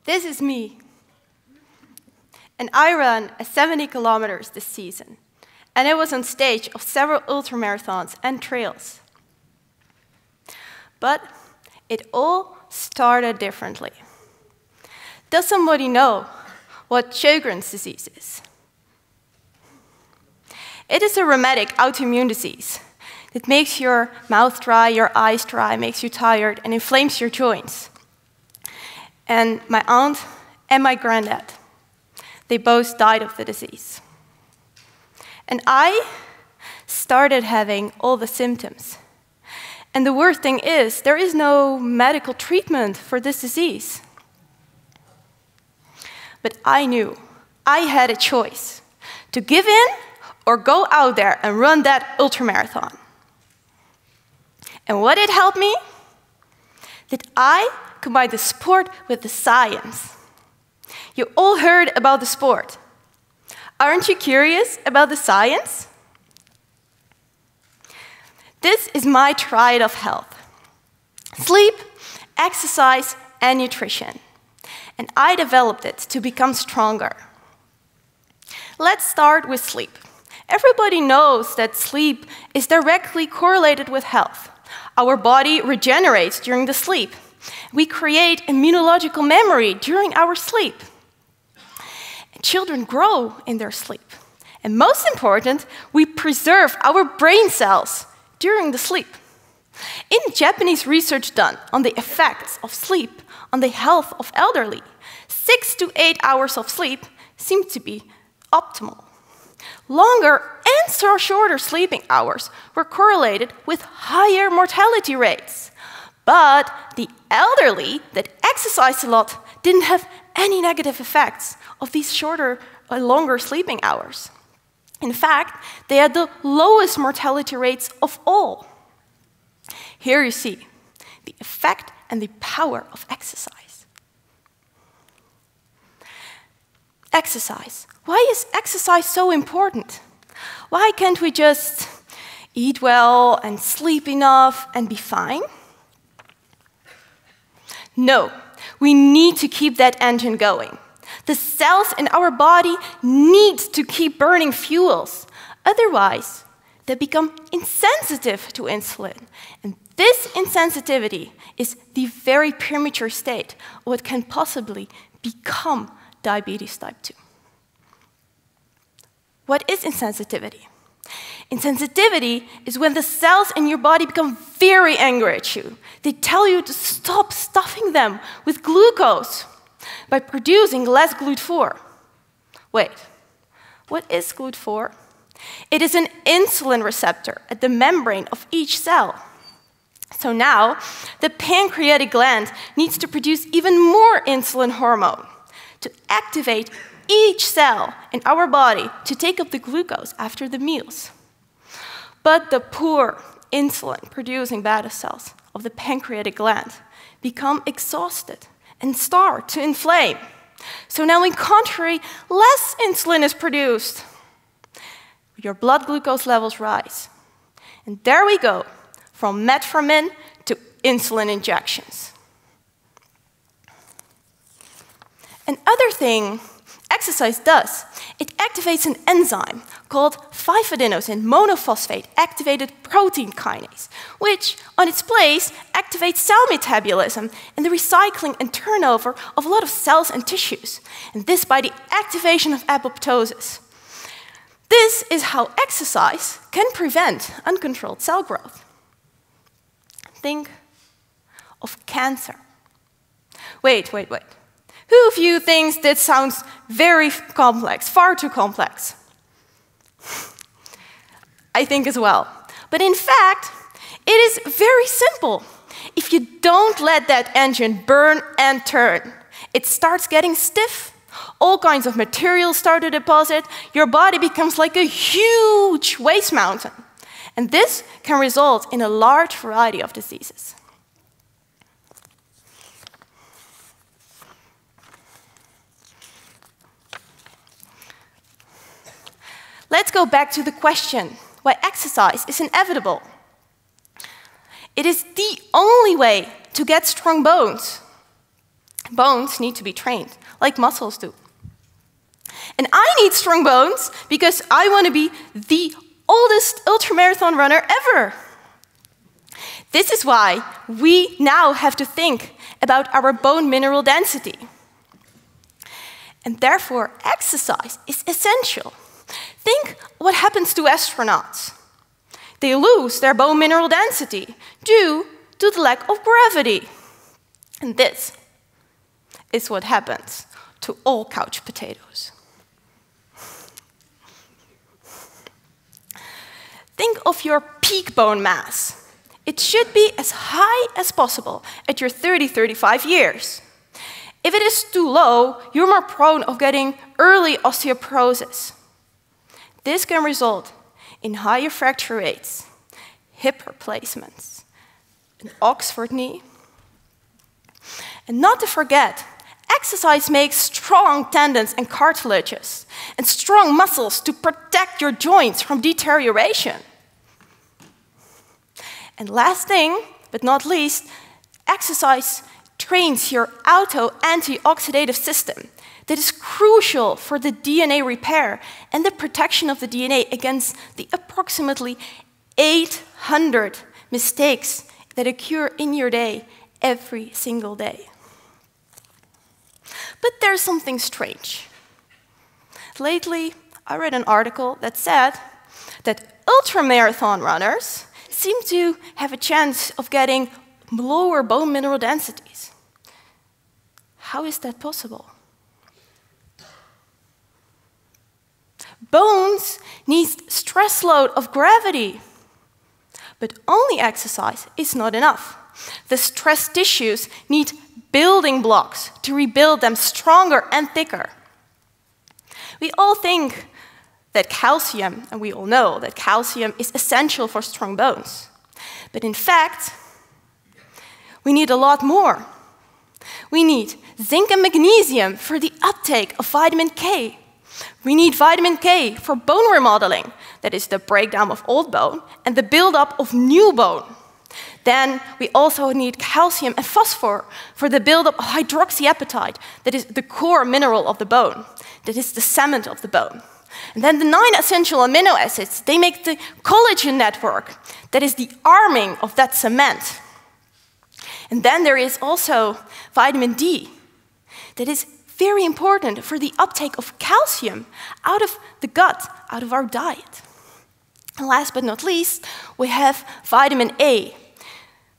This is me. And I ran 70 kilometers this season. And I was on stage of several ultramarathons and trails. But it all started differently. Does somebody know what Sjogren's disease is? It is a rheumatic autoimmune disease that makes your mouth dry, your eyes dry, makes you tired, and inflames your joints. And my aunt and my granddad, they both died of the disease. And I started having all the symptoms. And the worst thing is, there is no medical treatment for this disease. But I knew I had a choice to give in or go out there and run that ultramarathon. And what did help me? That I combined the sport with the science. You all heard about the sport. Aren't you curious about the science? This is my triad of health: sleep, exercise, and nutrition. And I developed it to become stronger. Let's start with sleep. Everybody knows that sleep is directly correlated with health. Our body regenerates during the sleep. We create immunological memory during our sleep. And children grow in their sleep. And most important, we preserve our brain cells during the sleep. In Japanese research done on the effects of sleep on the health of elderly, 6 to 8 hours of sleep seem to be optimal. Longer and shorter sleeping hours were correlated with higher mortality rates. But the elderly that exercised a lot didn't have any negative effects of these shorter or longer sleeping hours. In fact, they had the lowest mortality rates of all. Here you see the effect and the power of exercise. Exercise. Why is exercise so important? Why can't we just eat well and sleep enough and be fine? No, we need to keep that engine going. The cells in our body need to keep burning fuels. Otherwise, they become insensitive to insulin. And this insensitivity is the very premature state of what can possibly become diabetes type 2. What is insensitivity? Insensitivity is when the cells in your body become very angry at you. They tell you to stop stuffing them with glucose by producing less GLUT4. Wait, what is GLUT4? It is an insulin receptor at the membrane of each cell. So now, the pancreatic gland needs to produce even more insulin hormone to activate each cell in our body to take up the glucose after the meals. But the poor insulin-producing beta cells of the pancreatic gland become exhausted and start to inflame. So now, in contrary, less insulin is produced. Your blood glucose levels rise. And there we go, from metformin to insulin injections. Another thing exercise does, it activates an enzyme called 5-adenosine monophosphate activated protein kinase, which on its place activates cell metabolism and the recycling and turnover of a lot of cells and tissues, and this by the activation of apoptosis. This is how exercise can prevent uncontrolled cell growth. Think of cancer. Wait. Who of you thinks that sounds very complex, far too complex? I think as well. But in fact, it is very simple. If you don't let that engine burn and turn, it starts getting stiff. All kinds of materials start to deposit. Your body becomes like a huge waste mountain. And this can result in a large variety of diseases. Let's go back to the question why exercise is inevitable. It is the only way to get strong bones. Bones need to be trained, like muscles do. And I need strong bones because I want to be the oldest ultramarathon runner ever. This is why we now have to think about our bone mineral density. And therefore, exercise is essential. Think what happens to astronauts. They lose their bone mineral density due to the lack of gravity. And this is what happens to all couch potatoes. Think of your peak bone mass. It should be as high as possible at your 30-35 years. If it is too low, you're more prone of getting early osteoporosis. This can result in higher fracture rates, hip replacements, an Oxford knee. And not to forget, exercise makes strong tendons and cartilages and strong muscles to protect your joints from deterioration. And last thing, but not least, exercise trains your auto-antioxidative system that is crucial for the DNA repair and the protection of the DNA against the approximately 800 mistakes that occur in your day every single day. But there's something strange. Lately, I read an article that said that ultramarathon runners seem to have a chance of getting lower bone mineral densities. How is that possible? Bones need stress load of gravity, but only exercise is not enough. The stressed tissues need building blocks to rebuild them stronger and thicker. We all think that calcium, and we all know that calcium is essential for strong bones. But in fact, we need a lot more. We need zinc and magnesium for the uptake of vitamin K. We need vitamin K for bone remodeling, that is the breakdown of old bone, and the buildup of new bone. Then we also need calcium and phosphor for the buildup of hydroxyapatite, that is the core mineral of the bone, that is the cement of the bone. And then the 9 essential amino acids, they make the collagen network, that is the arming of that cement. And then there is also vitamin D, that is very important for the uptake of calcium out of the gut, out of our diet. And last but not least, we have vitamin A,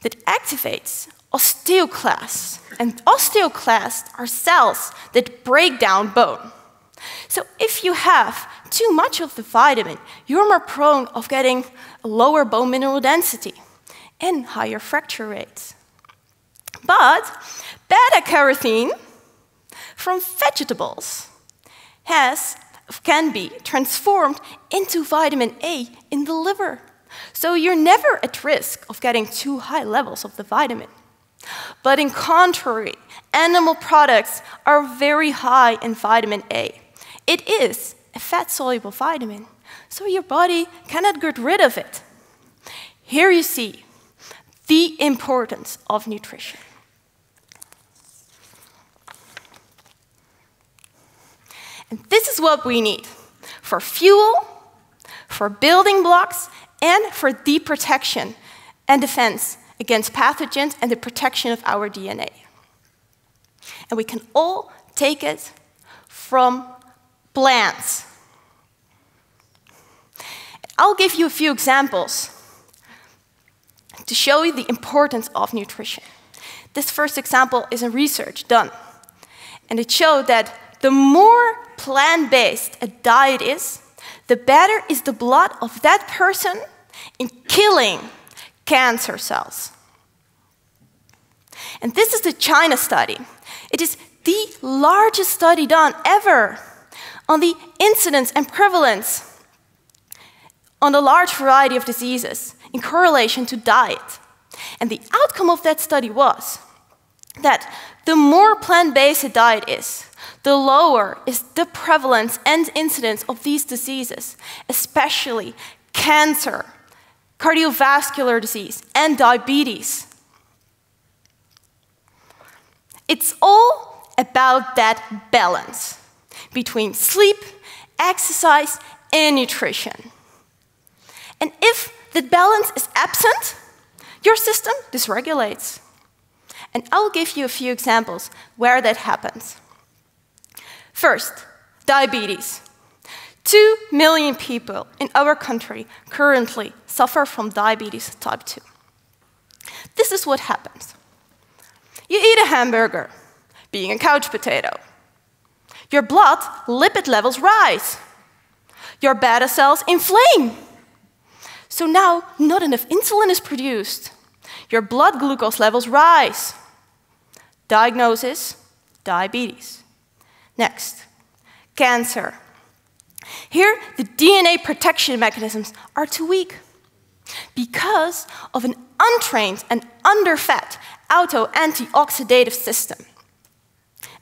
that activates osteoclasts. And osteoclasts are cells that break down bone. So if you have too much of the vitamin, you're more prone of getting a lower bone mineral density and higher fracture rates. But beta-carotene from vegetables can be transformed into vitamin A in the liver. So you're never at risk of getting too high levels of the vitamin. But in contrary, animal products are very high in vitamin A. It is a fat-soluble vitamin, so your body cannot get rid of it. Here you see the importance of nutrition. And this is what we need for fuel, for building blocks, and for the protection and defense against pathogens and the protection of our DNA. And we can all take it from plants. I'll give you a few examples to show you the importance of nutrition. This first example is a research done, and it showed that the more plant-based a diet is, the better is the blood of that person in killing cancer cells. And this is the China study. It is the largest study done ever on the incidence and prevalence on a large variety of diseases in correlation to diet. And the outcome of that study was that the more plant-based a diet is, the lower is the prevalence and incidence of these diseases, especially cancer, cardiovascular disease, and diabetes. It's all about that balance between sleep, exercise, and nutrition. And if the balance is absent, your system dysregulates. And I'll give you a few examples where that happens. First, diabetes. 2 million people in our country currently suffer from diabetes type 2. This is what happens. You eat a hamburger, being a couch potato. Your blood lipid levels rise. Your beta cells inflame. So now not enough insulin is produced. Your blood glucose levels rise. Diagnosis, diabetes. Next, cancer. Here, the DNA protection mechanisms are too weak because of an untrained and underfed auto-antioxidative system.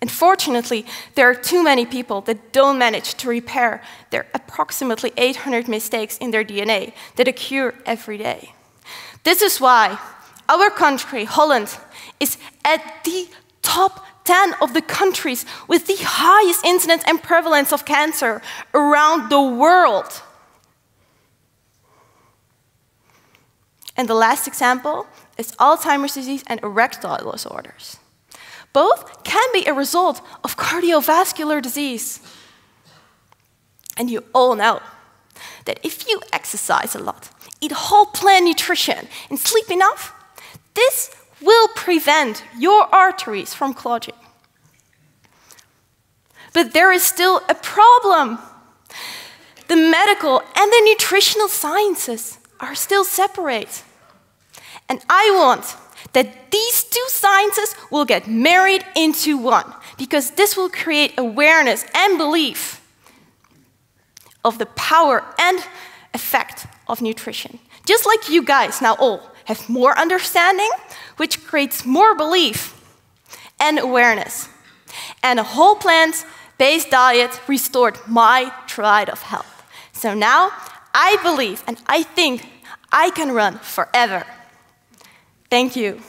Unfortunately, there are too many people that don't manage to repair their approximately 800 mistakes in their DNA that occur every day. This is why our country, Holland, is at the top 10 of the countries with the highest incidence and prevalence of cancer around the world. And the last example is Alzheimer's disease and erectile disorders. Both can be a result of cardiovascular disease. And you all know that if you exercise a lot, eat whole plant nutrition, and sleep enough, this will prevent your arteries from clogging. But there is still a problem. The medical and the nutritional sciences are still separate. And I want that these two sciences will get married into one, because this will create awareness and belief of the power and effect of nutrition. Just like you guys now all have more understanding, which creates more belief and awareness. And a whole plant-based diet restored my triad of health. So now I believe and I think I can run forever. Thank you.